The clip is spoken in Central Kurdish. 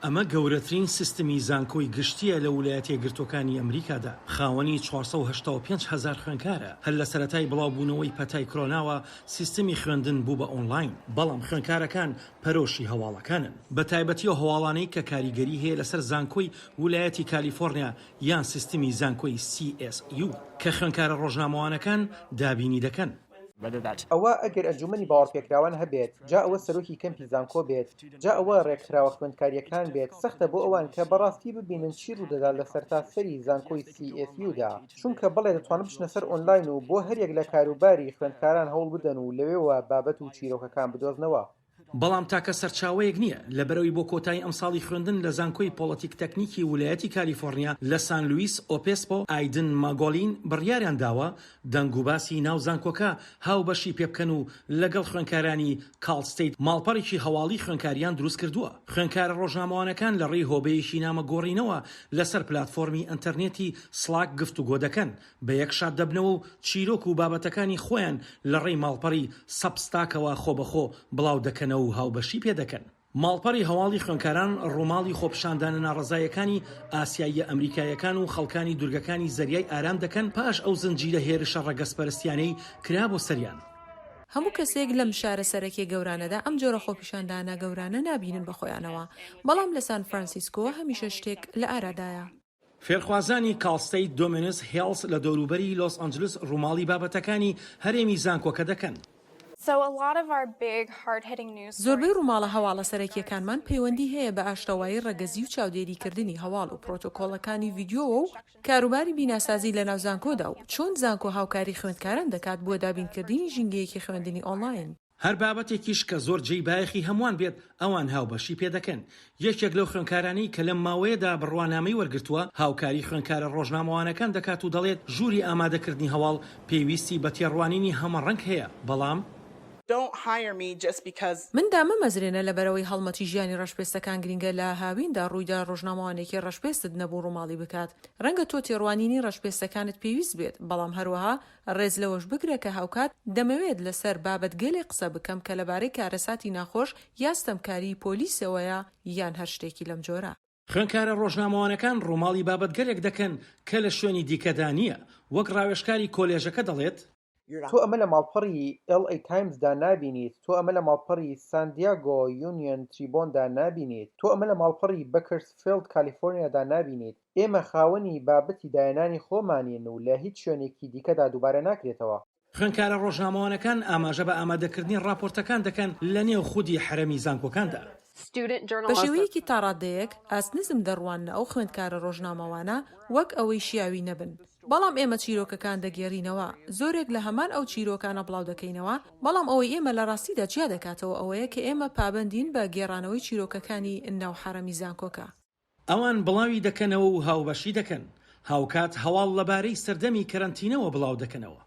ئەمە گەورەترین سیستمی زانکۆی گشتیە لە ویلایەتە یەکگرتووەکانی ئەمریکادا. خاوەنی 485,000 خوێنکارە. هەر لە سەرەتای بڵاوبوونەوەی پەتای کۆرۆناوە سیستمی خوێندن بوو بە ئۆنلاین، بەڵام خوێنکارەکان پەرۆشی هەواڵەکانن، بە تایبەتیەوە هەواڵانەی کە کاریگەری هەیە لەسەر زانکۆی ویلایەتی کالیفۆرنیا یان سیستمی زانکۆی CSU کە خوێنکارە ڕۆژنامەوانەکان دابینی دەکەن. ئەوە ئەگەر ئەنجومەنی باوەڕپێکراوان هەبێت، جا ئەوە سەرۆکی کەمپی زانکۆ بێت، جا ئەوە ڕێکخراوە خوێندکاریەکان بێت، سەختە بۆ ئەوان کە بەڕاستی ببینن چی ڕوودەدات لە سەرتاسەری زانکۆی CSUدا، چونکە بەڵێ دەتوانن بچنە سەر ئۆنلاین و بۆ هەریەک لە کاروباری خوێندکاران هەوڵ بدەن و لەوێوە بابەت و چیرۆکەکان بدۆزنەوە. بەڵام تاکە سەرچاوەیەک نییە لەبەرەوەی بۆ کۆتایی ئەمساڵی خوێندن لە زانکۆی پۆڵەتیک تەکنیکی ویلایەتی کالیفۆرنیا لە سان لوئیس ئۆپێسپۆ ئایدن ماگۆلین بڕیاریان داوە دەنگ و باسی ناو زانکۆکە هاوبەشی پێ بکەن و لەگەڵ خوێنکارانی کال ستەیت ماڵپەڕێکی هەواڵی خوێنکاریان دروست کردووە. خوێنکارە ڕۆژنامەوانەکان لە ڕێی هۆبەیەکی نامەگۆڕینەوە لەسەر پلاتفۆرمی ئینتەرنێتی سلاک گفتوگۆ دەکەن، بە یەک شاد دەبنەوە و چیرۆک و بابەتەکانی خۆیان لە ڕێی ماڵپەڕی سەبستاکەوە خۆبەخۆ بڵاو دەکەنەوە و هاوبەشی پێ دەکەن. ماڵپەڕی هەواڵی خوێنکاران ڕۆماڵی خۆپشاندانە ناڕزایەکانی ئاسیایی ئەمریکایەکان و خەڵکانی دورگەکانی زەریای ئارام دەکەن پاش ئەو زنجیرە هێرشە ڕەگەزپەرستیانەی کرا بۆ سەریان. هەموو کەسێک لەم شارە سەرەکی گەورانەدا ئەم جۆرە خۆپیشاندانە گەورانە نابینن بە خۆیانەوە، بەڵام لە سان فرانسیسکۆ هەمیشە شتێک لە ئارادایە. فێرخوازانی کالستەیت دۆمینس هێڵس لە دەوروبەری لۆس ئەنجلس ڕووماڵی بابەتەکانی هەرێمی زانکۆکە دەکەن. زۆربەی ڕووماڵە هەواڵە سەرەکیەکانمان پەیوەندی هەیە بە ئاشتەوایی ڕەگەزی و چاودێریکردنی هەواڵ و پرۆتۆکۆڵەکانی ڤیدیۆوە و کاروباری بیناسازی لە ناو زانکۆدا و چۆن زانکۆ هاوکاری خوێندکاران دەکات بۆ دابینکردنی ژینگەیەکی خوێندنی ئۆنلاین. هەر بابەتێکیش کە زۆر جێی بایەخی هەمووان بێت ئەوان هاوبەشی پێ دەکەن. یەکێک لەو خوێنکارانی کە لەم ماوەیەدا بڕوانامەی وەرگرتووە هاوکاری خوێنکارە ڕۆژنامەوانەکان دەکات و دەڵێت ژووری ئامادەکردنی هەواڵ پێویستی بە تێڕوانینی هەمە ڕەنگ هەیە، بەڵام من دامە مەزرێنە لەبەرەوەی هەڵمەتی ژیانی ڕەشپێستەکان گرنگە لە هاویندا ڕوویدا ڕۆژنامەوانێکی ڕەشپێستت نەبوو ڕووماڵی بکات. ڕەنگە تۆ تێڕوانینی ڕەشپێستەکانت پێویست بێت، بەڵام هەروەها ڕێز لەوەش بگرە کە هاوکات دەمەوێت لەسەر بابەت گەلێ قسە بکەم کە لەبارەی کارەساتی ناخۆش یا ستەمکاری پۆلیسەوەیە یان هەر شتێکی لەم جۆرە. خوێنکارە ڕۆژنامەوانەکان ڕووماڵی بابەتگەلێک دەکەن کە لە شوێنی دیکەدا نییە، وەک ڕاوێژکاری کۆلێژەکە دەڵێت تۆ ئەمە لە ماڵپەڕی LA تایمزدا نابینیت، تۆ ئەمە لە ماڵپەڕی ساندیاگۆ یونیۆن تریبۆندا نابینیت، تۆ ئەمە لە ماڵپەڕی بەکەرسفیلد کالیفۆرنیادا نابینیت. ئێمە خاوەنی بابەتی داهێنانی خۆمانین و لە هیچ شوێنێکی دیکەدا دووبارە ناکرێتەوە. خوێنکارە ڕۆژنامەوانەکان ئاماژە بە ئامادەکردنی راپۆرتەکان دەکەن لە نێو خودی حرەمی زانکۆکاندا. بە شێوەیەکی تاڕادەیەک ئاسنزم دەڕوانە ئەو خوێندکارە ڕۆژنامەوانە وەک ئەوەی شیاوی نەبن. بەڵام ئێمە چیرۆکەکان دەگێڕینەوە، زۆرێک لە هەمان ئەو چیرۆکانە بڵاو دەکەینەوە، بەڵام ئەوەی ئێمە لە ڕاستیدا چیا دەکاتەوە ئەوەیە کە ئێمە پابەندین بە گێڕانەوەی چیرۆکەکانی ناو حرەمی زانکۆکە. ئەوان بڵاوی دەکەنەوە و هاوبەشی دەکەن، هاوکات هەواڵ لەبارەی سەردەمی کەرەنتینەوە بڵاو دەکەنەوە.